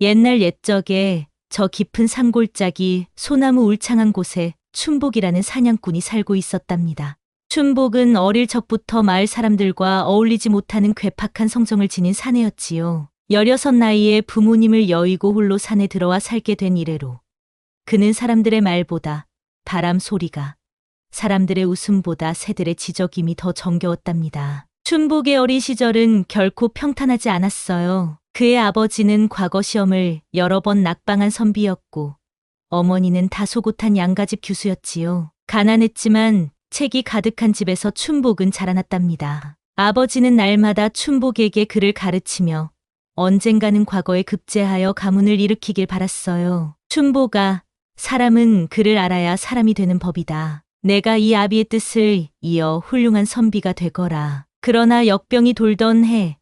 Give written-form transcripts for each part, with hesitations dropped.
옛날 옛적에 저 깊은 산골짜기 소나무 울창한 곳에 춘복이라는 사냥꾼이 살고 있었답니다. 춘복은 어릴 적부터 마을 사람들과 어울리지 못하는 괴팍한 성정을 지닌 사내였지요. 16 나이에 부모님을 여의고 홀로 산에 들어와 살게 된 이래로 그는 사람들의 말보다 바람 소리가, 사람들의 웃음보다 새들의 지저김이 더 정겨웠답니다. 춘복의 어린 시절은 결코 평탄하지 않았어요. 그의 아버지는 과거 시험을 여러 번 낙방한 선비였고 어머니는 다소곳한 양가집 교수였지요. 가난했지만 책이 가득한 집에서 춘복은 자라났답니다. 아버지는 날마다 춘복에게 글을 가르치며 언젠가는 과거에 급제하여 가문을 일으키길 바랐어요. 춘복아, 사람은 글을 알아야 사람이 되는 법이다. 내가 이 아비의 뜻을 이어 훌륭한 선비가 되거라. 그러나 역병이 돌던 해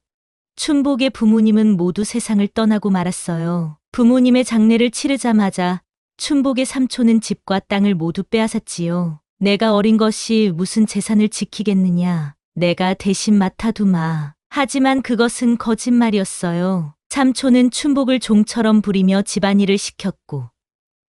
춘복의 부모님은 모두 세상을 떠나고 말았어요. 부모님의 장례를 치르자마자 춘복의 삼촌은 집과 땅을 모두 빼앗았지요. 내가 어린 것이 무슨 재산을 지키겠느냐. 내가 대신 맡아두마. 하지만 그것은 거짓말이었어요. 삼촌은 춘복을 종처럼 부리며 집안일을 시켰고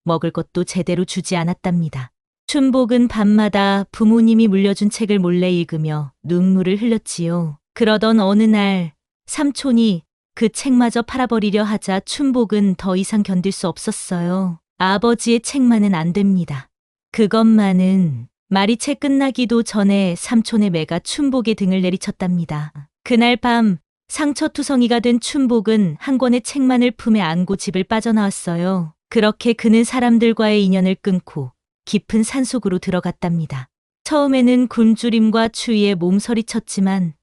먹을 것도 제대로 주지 않았답니다. 춘복은 밤마다 부모님이 물려준 책을 몰래 읽으며 눈물을 흘렸지요. 그러던 어느 날 삼촌이 그 책마저 팔아버리려 하자 춘복은 더 이상 견딜 수 없었어요. 아버지의 책만은 안 됩니다. 그것만은. 말이 채 끝나기도 전에 삼촌의 매가 춘복의 등을 내리쳤답니다. 그날 밤 상처투성이가 된 춘복은 한 권의 책만을 품에 안고 집을 빠져나왔어요. 그렇게 그는 사람들과의 인연을 끊고 깊은 산속으로 들어갔답니다. 처음에는 굶주림과 추위에 몸서리쳤지만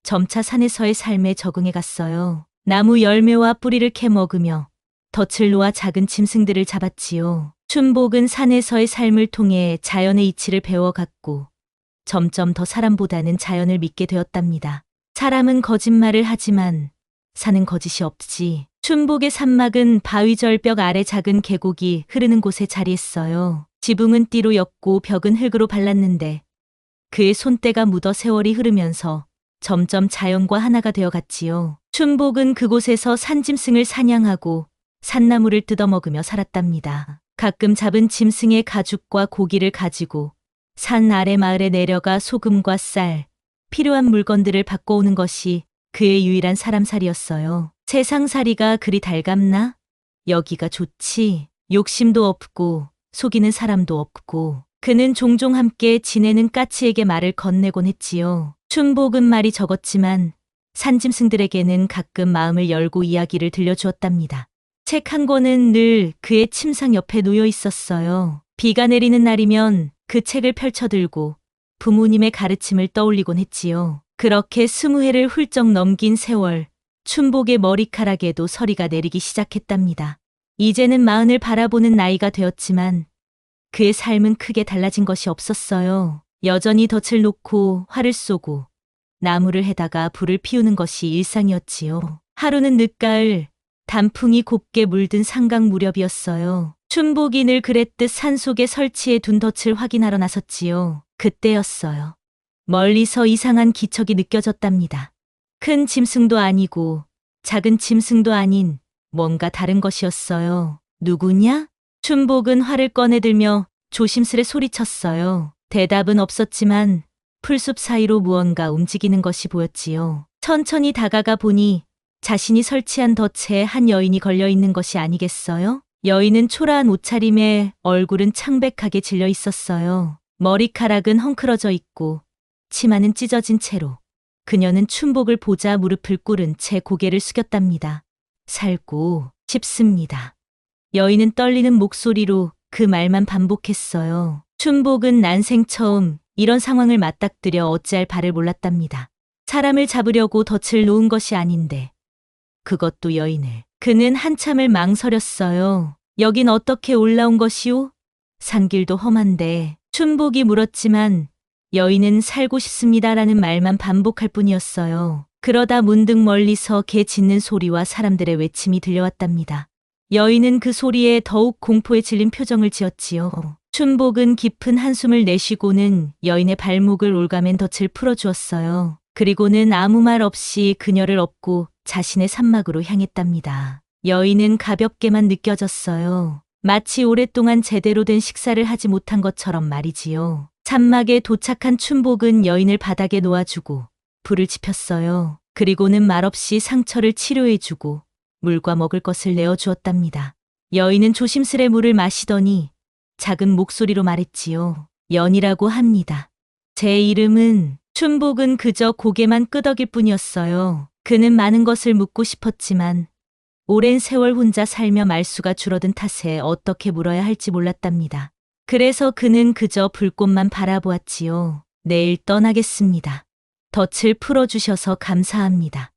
점차 산에서의 삶에 적응해 갔어요. 나무 열매와 뿌리를 캐 먹으며 덫을 놓아 작은 짐승들을 잡았지요. 춘복은 산에서의 삶을 통해 자연의 이치를 배워갔고 점점 더 사람보다는 자연을 믿게 되었답니다. 사람은 거짓말을 하지만 산은 거짓이 없지. 춘복의 산막은 바위 절벽 아래 작은 계곡이 흐르는 곳에 자리했어요. 지붕은 띠로 엮고 벽은 흙으로 발랐는데 그의 손때가 묻어 세월이 흐르면서 점점 자연과 하나가 되어갔지요. 춘복은 그곳에서 산짐승을 사냥하고 산나무를 뜯어먹으며 살았답니다. 가끔 잡은 짐승의 가죽과 고기를 가지고 산 아래 마을에 내려가 소금과 쌀, 필요한 물건들을 바꿔오는 것이 그의 유일한 사람살이였어요. 세상살이가 그리 달갑나? 여기가 좋지. 욕심도 없고 속이는 사람도 없고. 그는 종종 함께 지내는 까치에게 말을 건네곤 했지요. 춘복은 말이 적었지만 산짐승들에게는 가끔 마음을 열고 이야기를 들려주었답니다. 책 한 권은 늘 그의 침상 옆에 놓여 있었어요. 비가 내리는 날이면 그 책을 펼쳐들고 부모님의 가르침을 떠올리곤 했지요. 그렇게 20해를 훌쩍 넘긴 세월, 춘복의 머리카락에도 서리가 내리기 시작했답니다. 이제는 40을 바라보는 나이가 되었지만 그의 삶은 크게 달라진 것이 없었어요. 여전히 덫을 놓고 활을 쏘고 나무를 해다가 불을 피우는 것이 일상이었지요. 하루는 늦가을 단풍이 곱게 물든 상각 무렵이었어요. 춘복이 늘 그랬듯 산속에 설치해 둔 덫을 확인하러 나섰지요. 그때였어요. 멀리서 이상한 기척이 느껴졌답니다. 큰 짐승도 아니고 작은 짐승도 아닌 뭔가 다른 것이었어요. 누구냐? 춘복은 활을 꺼내들며 조심스레 소리쳤어요. 대답은 없었지만 풀숲 사이로 무언가 움직이는 것이 보였지요. 천천히 다가가 보니 자신이 설치한 덫에 한 여인이 걸려 있는 것이 아니겠어요? 여인은 초라한 옷차림에 얼굴은 창백하게 질려 있었어요. 머리카락은 헝클어져 있고 치마는 찢어진 채로 그녀는 춘복을 보자 무릎을 꿇은 채 고개를 숙였답니다. 살고 싶습니다. 여인은 떨리는 목소리로 그 말만 반복했어요. 춘복은 난생 처음 이런 상황을 맞닥뜨려 어찌할 바를 몰랐답니다. 사람을 잡으려고 덫을 놓은 것이 아닌데 그것도 여인을. 그는 한참을 망설였어요. 여긴 어떻게 올라온 것이오? 산길도 험한데. 춘복이 물었지만 여인은 살고 싶습니다라는 말만 반복할 뿐이었어요. 그러다 문득 멀리서 개 짖는 소리와 사람들의 외침이 들려왔답니다. 여인은 그 소리에 더욱 공포에 질린 표정을 지었지요. 춘복은 깊은 한숨을 내쉬고는 여인의 발목을 올가맨 덫을 풀어주었어요. 그리고는 아무 말 없이 그녀를 업고 자신의 산막으로 향했답니다. 여인은 가볍게만 느껴졌어요. 마치 오랫동안 제대로 된 식사를 하지 못한 것처럼 말이지요. 산막에 도착한 춘복은 여인을 바닥에 놓아주고 불을 지폈어요. 그리고는 말없이 상처를 치료해주고 물과 먹을 것을 내어주었답니다. 여인은 조심스레 물을 마시더니 작은 목소리로 말했지요. 연이라고 합니다. 제 이름은. 춘복은 그저 고개만 끄덕일 뿐이었어요. 그는 많은 것을 묻고 싶었지만 오랜 세월 혼자 살며 말수가 줄어든 탓에 어떻게 물어야 할지 몰랐답니다. 그래서 그는 그저 불꽃만 바라보았지요. 내일 떠나겠습니다. 덫을 풀어주셔서 감사합니다.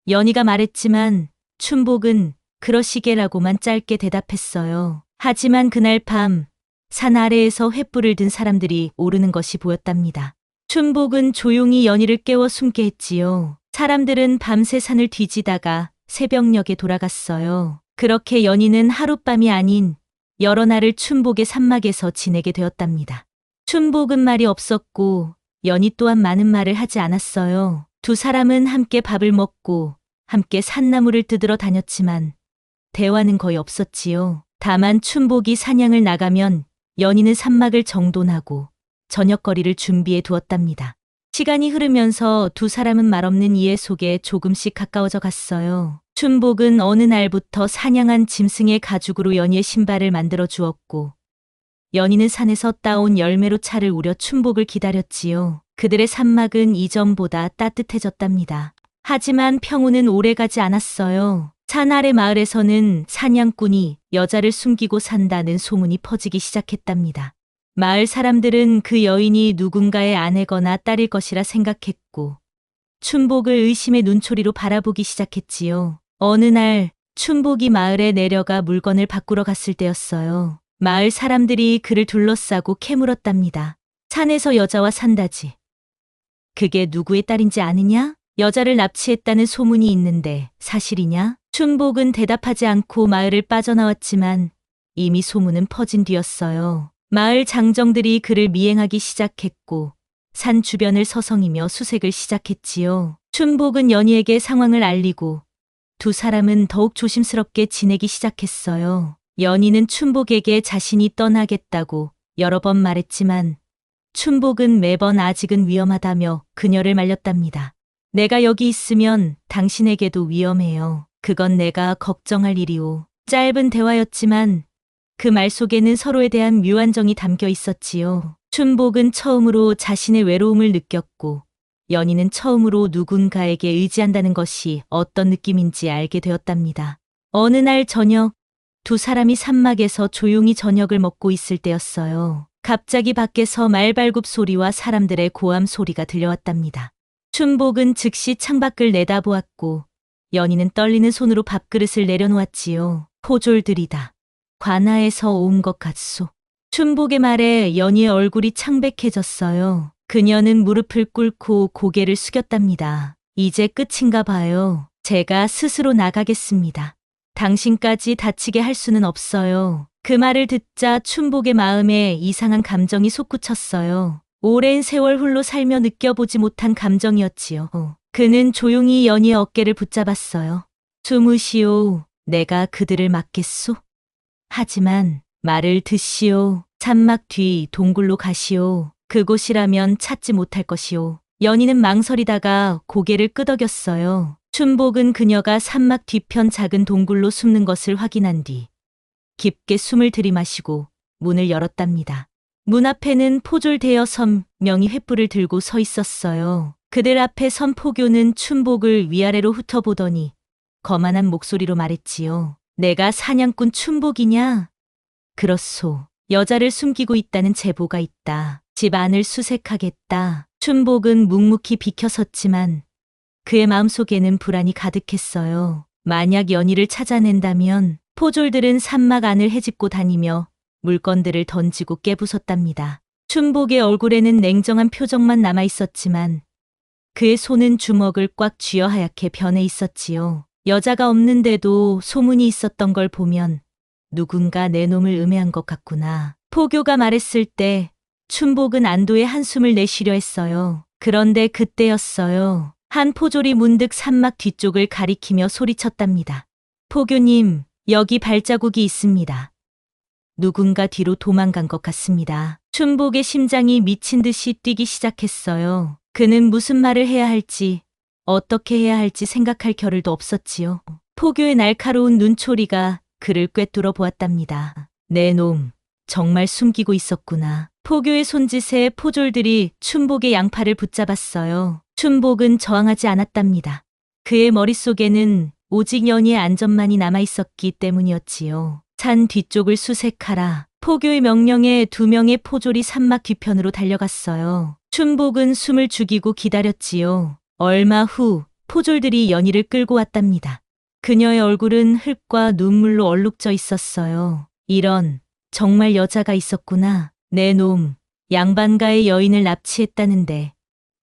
연희가 말했지만 춘복은 그러시게라고만 짧게 대답했어요. 하지만 그날 밤 산 아래에서 횃불을 든 사람들이 오르는 것이 보였답니다. 춘복은 조용히 연희를 깨워 숨게 했지요. 사람들은 밤새 산을 뒤지다가 새벽녘에 돌아갔어요. 그렇게 연희는 하룻밤이 아닌 여러 날을 춘복의 산막에서 지내게 되었답니다. 춘복은 말이 없었고 연희 또한 많은 말을 하지 않았어요. 두 사람은 함께 밥을 먹고 함께 산나무를 뜯으러 다녔지만 대화는 거의 없었지요. 다만 춘복이 사냥을 나가면 연희는 산막을 정돈하고 저녁거리를 준비해 두었답니다. 시간이 흐르면서 두 사람은 말없는 이해 속에 조금씩 가까워져 갔어요. 춘복은 어느 날부터 사냥한 짐승의 가죽으로 연희의 신발을 만들어 주었고 연희는 산에서 따온 열매로 차를 우려 춘복을 기다렸지요. 그들의 산막은 이전보다 따뜻해졌답니다. 하지만 평온은 오래가지 않았어요. 산 아래 마을에서는 사냥꾼이 여자를 숨기고 산다는 소문이 퍼지기 시작했답니다. 마을 사람들은 그 여인이 누군가의 아내거나 딸일 것이라 생각했고 춘복을 의심의 눈초리로 바라보기 시작했지요. 어느 날 춘복이 마을에 내려가 물건을 바꾸러 갔을 때였어요. 마을 사람들이 그를 둘러싸고 캐물었답니다. 산에서 여자와 산다지. 그게 누구의 딸인지 아느냐? 여자를 납치했다는 소문이 있는데 사실이냐? 춘복은 대답하지 않고 마을을 빠져나왔지만 이미 소문은 퍼진 뒤였어요. 마을 장정들이 그를 미행하기 시작했고 산 주변을 서성이며 수색을 시작했지요. 춘복은 연희에게 상황을 알리고 두 사람은 더욱 조심스럽게 지내기 시작했어요. 연희는 춘복에게 자신이 떠나겠다고 여러 번 말했지만 춘복은 매번 아직은 위험하다며 그녀를 말렸답니다. 내가 여기 있으면 당신에게도 위험해요. 그건 내가 걱정할 일이오. 짧은 대화였지만 그 말 속에는 서로에 대한 묘한 정이 담겨 있었지요. 춘복은 처음으로 자신의 외로움을 느꼈고 연희는 처음으로 누군가에게 의지한다는 것이 어떤 느낌인지 알게 되었답니다. 어느 날 저녁 두 사람이 산막에서 조용히 저녁을 먹고 있을 때였어요. 갑자기 밖에서 말발굽 소리와 사람들의 고함 소리가 들려왔답니다. 춘복은 즉시 창밖을 내다보았고 연희는 떨리는 손으로 밥그릇을 내려놓았지요. 포졸들이다. 관아에서 온 것 같소. 춘복의 말에 연희의 얼굴이 창백해졌어요. 그녀는 무릎을 꿇고 고개를 숙였답니다. 이제 끝인가 봐요. 제가 스스로 나가겠습니다. 당신까지 다치게 할 수는 없어요. 그 말을 듣자 춘복의 마음에 이상한 감정이 솟구쳤어요. 오랜 세월 홀로 살며 느껴보지 못한 감정이었지요. 그는 조용히 연희의 어깨를 붙잡았어요. 주무시오. 내가 그들을 맡겠소. 하지만 말을 듣시오. 산막 뒤 동굴로 가시오. 그곳이라면 찾지 못할 것이오. 연희는 망설이다가 고개를 끄덕였어요. 춘복은 그녀가 산막 뒤편 작은 동굴로 숨는 것을 확인한 뒤 깊게 숨을 들이마시고 문을 열었답니다. 문 앞에는 포졸 대여섯 명이 횃불을 들고 서 있었어요. 그들 앞에 선 포교는 춘복을 위아래로 훑어보더니 거만한 목소리로 말했지요. 내가 사냥꾼 춘복이냐? 그렇소. 여자를 숨기고 있다는 제보가 있다. 집 안을 수색하겠다. 춘복은 묵묵히 비켜섰지만 그의 마음속에는 불안이 가득했어요. 만약 연희를 찾아낸다면 포졸들은 산막 안을 헤집고 다니며 물건들을 던지고 깨부쉈답니다. 춘복의 얼굴에는 냉정한 표정만 남아 있었지만 그의 손은 주먹을 꽉 쥐어 하얗게 변해 있었지요. 여자가 없는데도 소문이 있었던 걸 보면 누군가 내 놈을 음해한 것 같구나. 포교가 말했을 때 춘복은 안도의 한숨을 내쉬려 했어요. 그런데 그때였어요. 한 포졸이 문득 산막 뒤쪽을 가리키며 소리쳤답니다. 포교님, 여기 발자국이 있습니다. 누군가 뒤로 도망간 것 같습니다. 춘복의 심장이 미친 듯이 뛰기 시작했어요. 그는 무슨 말을 해야 할지, 어떻게 해야 할지 생각할 겨를도 없었지요. 포교의 날카로운 눈초리가 그를 꿰뚫어 보았답니다. 내 놈, 정말 숨기고 있었구나. 포교의 손짓에 포졸들이 춘복의 양팔을 붙잡았어요. 춘복은 저항하지 않았답니다. 그의 머릿속에는 오직 연희의 안전만이 남아있었기 때문이었지요. 산 뒤쪽을 수색하라. 포교의 명령에 2명의 포졸이 산막 뒤편으로 달려갔어요. 춘복은 숨을 죽이고 기다렸지요. 얼마 후 포졸들이 연희를 끌고 왔답니다. 그녀의 얼굴은 흙과 눈물로 얼룩져 있었어요. 이런, 정말 여자가 있었구나. 내 놈, 양반가의 여인을 납치했다는데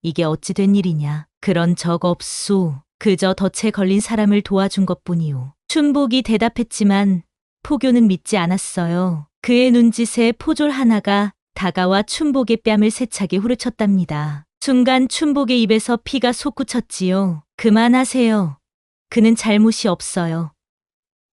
이게 어찌 된 일이냐. 그런 적 없소. 그저 덫에 걸린 사람을 도와준 것뿐이오. 춘복이 대답했지만 포교는 믿지 않았어요. 그의 눈짓에 포졸 하나가 다가와 춘복의 뺨을 세차게 후려쳤답니다. 순간 춘복의 입에서 피가 솟구쳤지요. 그만하세요. 그는 잘못이 없어요.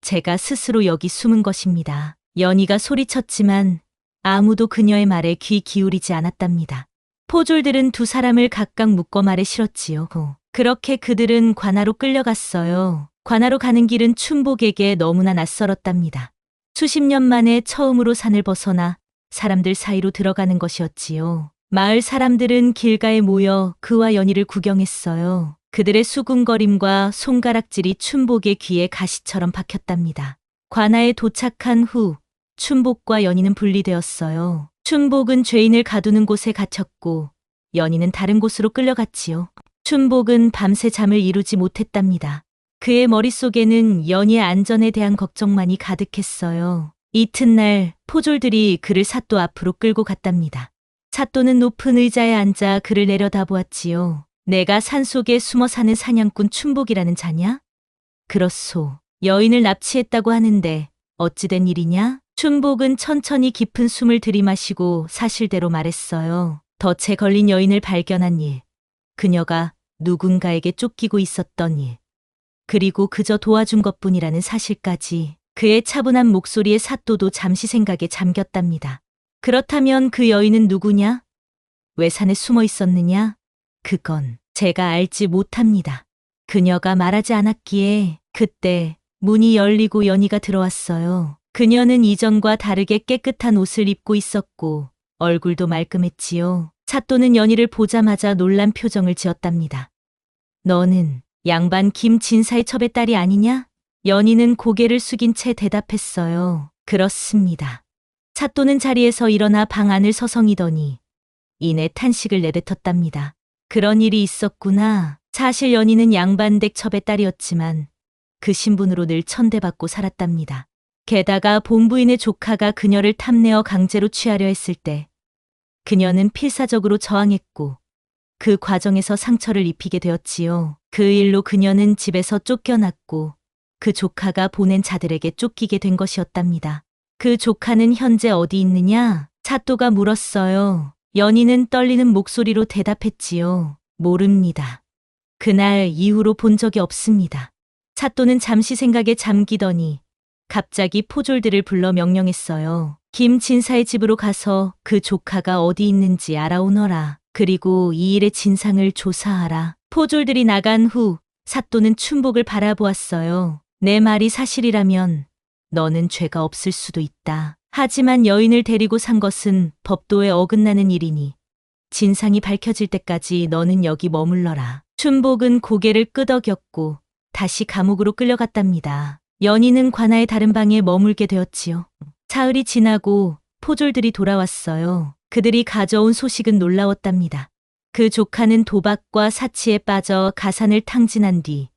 제가 스스로 여기 숨은 것입니다. 연희가 소리쳤지만 아무도 그녀의 말에 귀 기울이지 않았답니다. 포졸들은 2 사람을 각각 묶어 말에 실었지요. 그렇게 그들은 관아로 끌려갔어요. 관아로 가는 길은 춘복에게 너무나 낯설었답니다. 수십 년 만에 처음으로 산을 벗어나 사람들 사이로 들어가는 것이었지요. 마을 사람들은 길가에 모여 그와 연희를 구경했어요. 그들의 수군거림과 손가락질이 춘복의 귀에 가시처럼 박혔답니다. 관아에 도착한 후 춘복과 연희는 분리되었어요. 춘복은 죄인을 가두는 곳에 갇혔고 연희는 다른 곳으로 끌려갔지요. 춘복은 밤새 잠을 이루지 못했답니다. 그의 머릿속에는 연희의 안전에 대한 걱정만이 가득했어요. 이튿날 포졸들이 그를 사또 앞으로 끌고 갔답니다. 사또는 높은 의자에 앉아 그를 내려다보았지요. 내가 산속에 숨어 사는 사냥꾼 춘복이라는 자냐? 그렇소. 여인을 납치했다고 하는데 어찌된 일이냐? 춘복은 천천히 깊은 숨을 들이마시고 사실대로 말했어요. 덫에 걸린 여인을 발견한 일, 그녀가 누군가에게 쫓기고 있었던 일, 그리고 그저 도와준 것뿐이라는 사실까지. 그의 차분한 목소리에 사또도 잠시 생각에 잠겼답니다. 그렇다면 그 여인은 누구냐? 왜 산에 숨어 있었느냐? 그건 제가 알지 못합니다. 그녀가 말하지 않았기에 그때 문이 열리고 연희가 들어왔어요. 그녀는 이전과 다르게 깨끗한 옷을 입고 있었고 얼굴도 말끔했지요. 사또는 연희를 보자마자 놀란 표정을 지었답니다. 너는 양반 김진사의 첩의 딸이 아니냐? 연희는 고개를 숙인 채 대답했어요. 그렇습니다. 사또는 자리에서 일어나 방 안을 서성이더니 이내 탄식을 내뱉었답니다. 그런 일이 있었구나. 사실 연희는 양반댁 첩의 딸이었지만 그 신분으로 늘 천대받고 살았답니다. 게다가 본부인의 조카가 그녀를 탐내어 강제로 취하려 했을 때 그녀는 필사적으로 저항했고 그 과정에서 상처를 입히게 되었지요. 그 일로 그녀는 집에서 쫓겨났고 그 조카가 보낸 자들에게 쫓기게 된 것이었답니다. 그 조카는 현재 어디 있느냐? 사또가 물었어요. 연희는 떨리는 목소리로 대답했지요. 모릅니다. 그날 이후로 본 적이 없습니다. 사또는 잠시 생각에 잠기더니 갑자기 포졸들을 불러 명령했어요. 김진사의 집으로 가서 그 조카가 어디 있는지 알아오너라. 그리고 이 일의 진상을 조사하라. 포졸들이 나간 후 사또는 춘복을 바라보았어요. 내 말이 사실이라면 너는 죄가 없을 수도 있다. 하지만 여인을 데리고 산 것은 법도에 어긋나는 일이니 진상이 밝혀질 때까지 너는 여기 머물러라. 춘복은 고개를 끄덕였고 다시 감옥으로 끌려갔답니다. 연희는 관아의 다른 방에 머물게 되었지요. 사흘이 지나고 포졸들이 돌아왔어요. 그들이 가져온 소식은 놀라웠답니다. 그 조카는 도박과 사치에 빠져 가산을 탕진한 뒤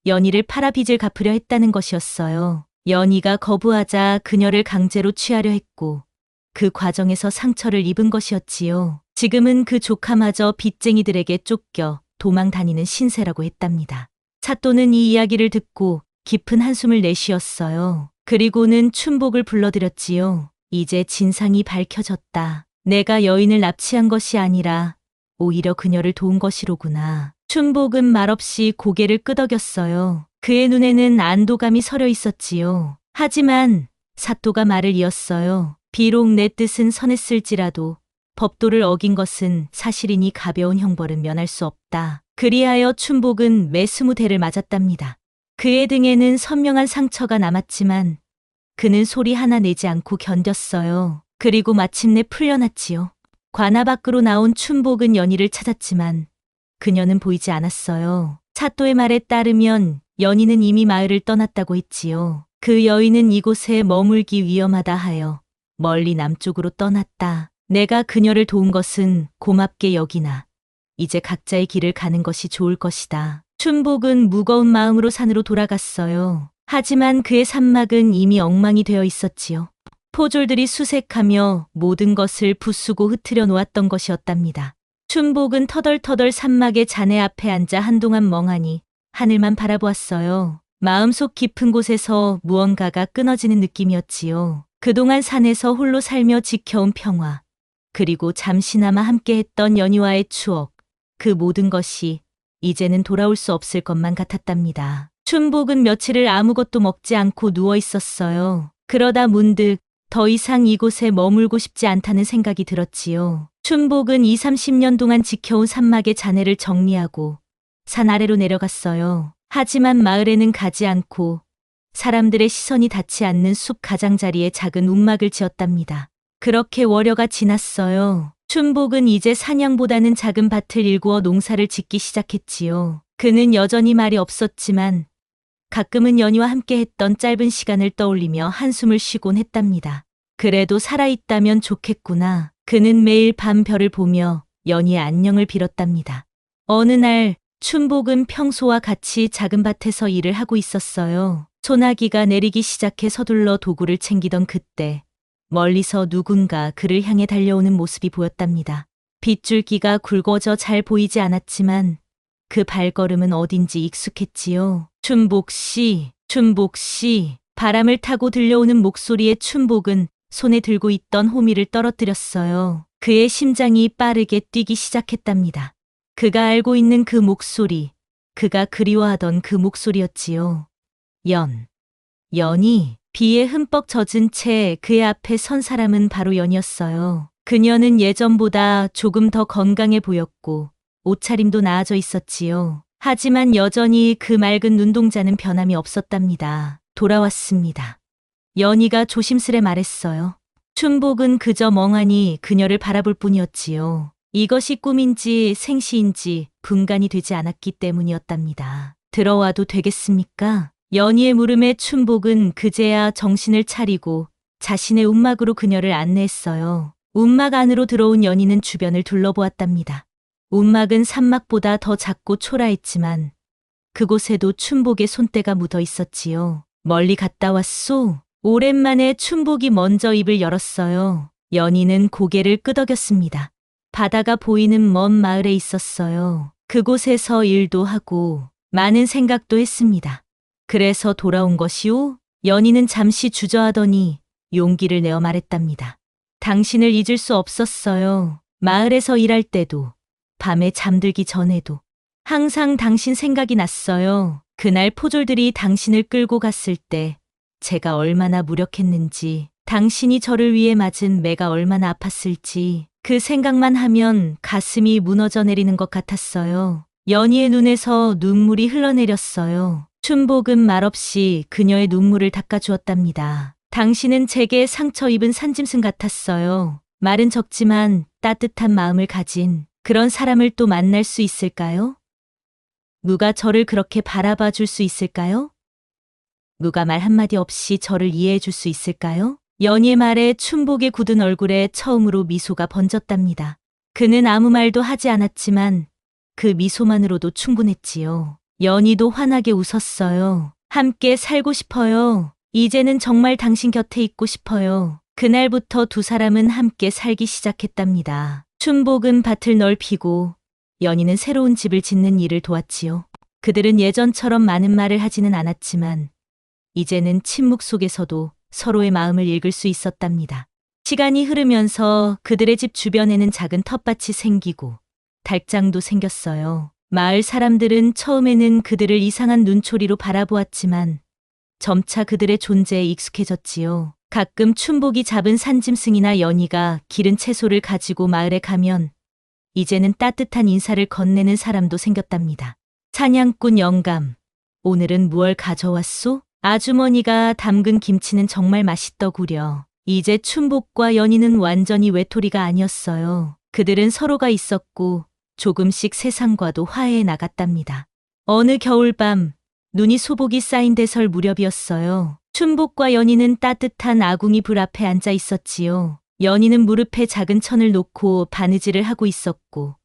연희를 팔아 빚을 갚으려 했다는 것이었어요. 연희가 거부하자 그녀를 강제로 취하려 했고 그 과정에서 상처를 입은 것이었지요. 지금은 그 조카마저 빚쟁이들에게 쫓겨 도망 다니는 신세라고 했답니다. 사또는 이 이야기를 듣고 깊은 한숨을 내쉬었어요. 그리고는 춘복을 불러들였지요. 이제 진상이 밝혀졌다. 내가 여인을 납치한 것이 아니라 오히려 그녀를 도운 것이로구나. 춘복은 말없이 고개를 끄덕였어요. 그의 눈에는 안도감이 서려 있었지요. 하지만 사또가 말을 이었어요. 비록 내 뜻은 선했을지라도 법도를 어긴 것은 사실이니 가벼운 형벌은 면할 수 없다. 그리하여 춘복은 매 20대를 맞았답니다. 그의 등에는 선명한 상처가 남았지만 그는 소리 하나 내지 않고 견뎠어요. 그리고 마침내 풀려났지요. 관아 밖으로 나온 춘복은 연희를 찾았지만 그녀는 보이지 않았어요. 사또의 말에 따르면 연희는 이미 마을을 떠났다고 했지요. 그 여인은 이곳에 머물기 위험하다 하여 멀리 남쪽으로 떠났다. 내가 그녀를 도운 것은 고맙게 여기나 이제 각자의 길을 가는 것이 좋을 것이다. 춘복은 무거운 마음으로 산으로 돌아갔어요. 하지만 그의 산막은 이미 엉망이 되어 있었지요. 포졸들이 수색하며 모든 것을 부수고 흩트려 놓았던 것이었답니다. 춘복은 터덜터덜 산막의 잔해 앞에 앉아 한동안 멍하니 하늘만 바라보았어요. 마음속 깊은 곳에서 무언가가 끊어지는 느낌이었지요. 그동안 산에서 홀로 살며 지켜온 평화, 그리고 잠시나마 함께했던 연희와의 추억, 그 모든 것이 이제는 돌아올 수 없을 것만 같았답니다. 춘복은 며칠을 아무것도 먹지 않고 누워 있었어요. 그러다 문득 더 이상 이곳에 머물고 싶지 않다는 생각이 들었지요. 춘복은 20, 30년 동안 지켜온 산막의 잔해를 정리하고 산 아래로 내려갔어요. 하지만 마을에는 가지 않고 사람들의 시선이 닿지 않는 숲 가장자리에 작은 움막을 지었답니다. 그렇게 월여가 지났어요. 춘복은 이제 사냥보다는 작은 밭을 일구어 농사를 짓기 시작했지요. 그는 여전히 말이 없었지만 가끔은 연희와 함께했던 짧은 시간을 떠올리며 한숨을 쉬곤 했답니다. 그래도 살아있다면 좋겠구나. 그는 매일 밤 별을 보며 연희의 안녕을 빌었답니다. 어느 날 춘복은 평소와 같이 작은 밭에서 일을 하고 있었어요. 소나기가 내리기 시작해 서둘러 도구를 챙기던 그때 멀리서 누군가 그를 향해 달려오는 모습이 보였답니다. 빗줄기가 굵어져 잘 보이지 않았지만 그 발걸음은 어딘지 익숙했지요. 춘복 씨, 춘복 씨. 바람을 타고 들려오는 목소리에 춘복은 손에 들고 있던 호미를 떨어뜨렸어요. 그의 심장이 빠르게 뛰기 시작했답니다. 그가 알고 있는 그 목소리, 그가 그리워하던 그 목소리였지요. 연희. 비에 흠뻑 젖은 채 그의 앞에 선 사람은 바로 연희였어요. 그녀는 예전보다 조금 더 건강해 보였고 옷차림도 나아져 있었지요. 하지만 여전히 그 맑은 눈동자는 변함이 없었답니다. 돌아왔습니다. 연희가 조심스레 말했어요. 춘복은 그저 멍하니 그녀를 바라볼 뿐이었지요. 이것이 꿈인지 생시인지 분간이 되지 않았기 때문이었답니다. 들어와도 되겠습니까? 연희의 물음에 춘복은 그제야 정신을 차리고 자신의 움막으로 그녀를 안내했어요. 움막 안으로 들어온 연희는 주변을 둘러보았답니다. 움막은 산막보다 더 작고 초라했지만 그곳에도 춘복의 손때가 묻어 있었지요. 멀리 갔다 왔소? 오랜만에 춘복이 먼저 입을 열었어요. 연희는 고개를 끄덕였습니다. 바다가 보이는 먼 마을에 있었어요. 그곳에서 일도 하고 많은 생각도 했습니다. 그래서 돌아온 것이오? 연희는 잠시 주저하더니 용기를 내어 말했답니다. 당신을 잊을 수 없었어요. 마을에서 일할 때도, 밤에 잠들기 전에도 항상 당신 생각이 났어요. 그날 포졸들이 당신을 끌고 갔을 때 제가 얼마나 무력했는지, 당신이 저를 위해 맞은 매가 얼마나 아팠을지 그 생각만 하면 가슴이 무너져 내리는 것 같았어요. 연희의 눈에서 눈물이 흘러내렸어요. 춘복은 말없이 그녀의 눈물을 닦아주었답니다. 당신은 제게 상처 입은 산짐승 같았어요. 말은 적지만 따뜻한 마음을 가진 그런 사람을 또 만날 수 있을까요? 누가 저를 그렇게 바라봐 줄 수 있을까요? 누가 말 한마디 없이 저를 이해해 줄 수 있을까요? 연희의 말에 춘복의 굳은 얼굴에 처음으로 미소가 번졌답니다. 그는 아무 말도 하지 않았지만 그 미소만으로도 충분했지요. 연희도 환하게 웃었어요. 함께 살고 싶어요. 이제는 정말 당신 곁에 있고 싶어요. 그날부터 두 사람은 함께 살기 시작했답니다. 춘복은 밭을 넓히고 연희는 새로운 집을 짓는 일을 도왔지요. 그들은 예전처럼 많은 말을 하지는 않았지만 이제는 침묵 속에서도 서로의 마음을 읽을 수 있었답니다. 시간이 흐르면서 그들의 집 주변에는 작은 텃밭이 생기고 달장도 생겼어요. 마을 사람들은 처음에는 그들을 이상한 눈초리로 바라보았지만 점차 그들의 존재에 익숙해졌지요. 가끔 춘복이 잡은 산짐승이나 연희가 기른 채소를 가지고 마을에 가면 이제는 따뜻한 인사를 건네는 사람도 생겼답니다. 사냥꾼 영감, 오늘은 무얼 가져왔소? 아주머니가 담근 김치는 정말 맛있더구려. 이제 춘복과 연희는 완전히 외톨이가 아니었어요. 그들은 서로가 있었고 조금씩 세상과도 화해해 나갔답니다. 어느 겨울밤 눈이 소복이 쌓인 대설 무렵이었어요. 춘복과 연희는 따뜻한 아궁이 불 앞에 앉아 있었지요. 연희는 무릎에 작은 천을 놓고 바느질을 하고 있었고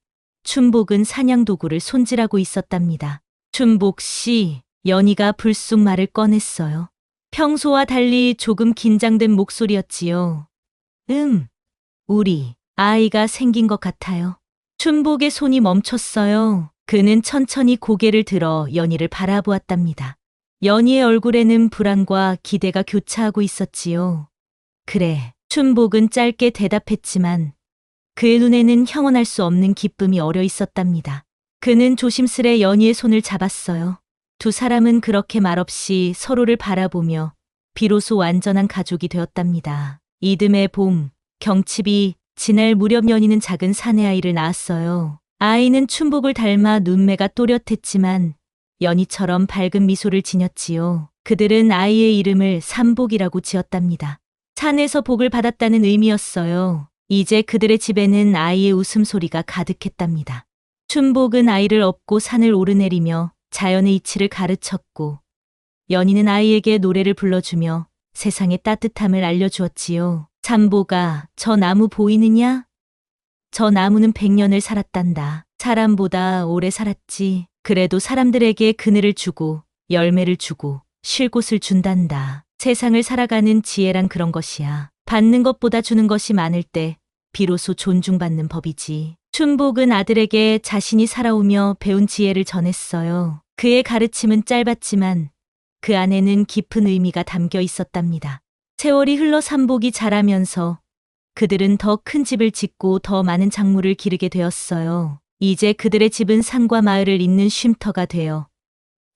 춘복은 사냥 도구를 손질하고 있었답니다. 춘복 씨, 연희가 불쑥 말을 꺼냈어요. 평소와 달리 조금 긴장된 목소리였지요. 우리 아이가 생긴 것 같아요. 춘복의 손이 멈췄어요. 그는 천천히 고개를 들어 연희를 바라보았답니다. 연희의 얼굴에는 불안과 기대가 교차하고 있었지요. 그래, 춘복은 짧게 대답했지만 그의 눈에는 형언할 수 없는 기쁨이 어려 있었답니다. 그는 조심스레 연희의 손을 잡았어요. 두 사람은 그렇게 말없이 서로를 바라보며 비로소 완전한 가족이 되었답니다. 이듬해 봄, 경칩이 지날 무렵 연희는 작은 사내아이를 낳았어요. 아이는 춘복을 닮아 눈매가 또렷했지만 연희처럼 밝은 미소를 지녔지요. 그들은 아이의 이름을 삼복이라고 지었답니다. 산에서 복을 받았다는 의미였어요. 이제 그들의 집에는 아이의 웃음소리가 가득했답니다. 춘복은 아이를 업고 산을 오르내리며 자연의 이치를 가르쳤고 연희는 아이에게 노래를 불러주며 세상의 따뜻함을 알려주었지요. 삼복아, 저 나무 보이느냐? 저 나무는 100년을 살았단다. 사람보다 오래 살았지. 그래도 사람들에게 그늘을 주고 열매를 주고 쉴 곳을 준단다. 세상을 살아가는 지혜란 그런 것이야. 받는 것보다 주는 것이 많을 때 비로소 존중받는 법이지. 춘복은 아들에게 자신이 살아오며 배운 지혜를 전했어요. 그의 가르침은 짧았지만 그 안에는 깊은 의미가 담겨 있었답니다. 세월이 흘러 삼복이 자라면서 그들은 더 큰 집을 짓고 더 많은 작물을 기르게 되었어요. 이제 그들의 집은 산과 마을을 잇는 쉼터가 되어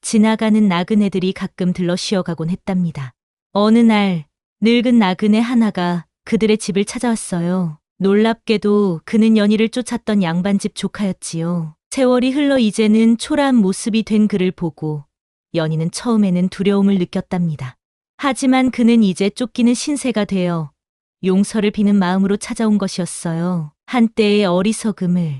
지나가는 나그네들이 가끔 들러 쉬어가곤 했답니다. 어느 날 늙은 나그네 하나가 그들의 집을 찾아왔어요. 놀랍게도 그는 연희를 쫓았던 양반집 조카였지요. 세월이 흘러 이제는 초라한 모습이 된 그를 보고 연희는 처음에는 두려움을 느꼈답니다. 하지만 그는 이제 쫓기는 신세가 되어 용서를 비는 마음으로 찾아온 것이었어요. 한때의 어리석음을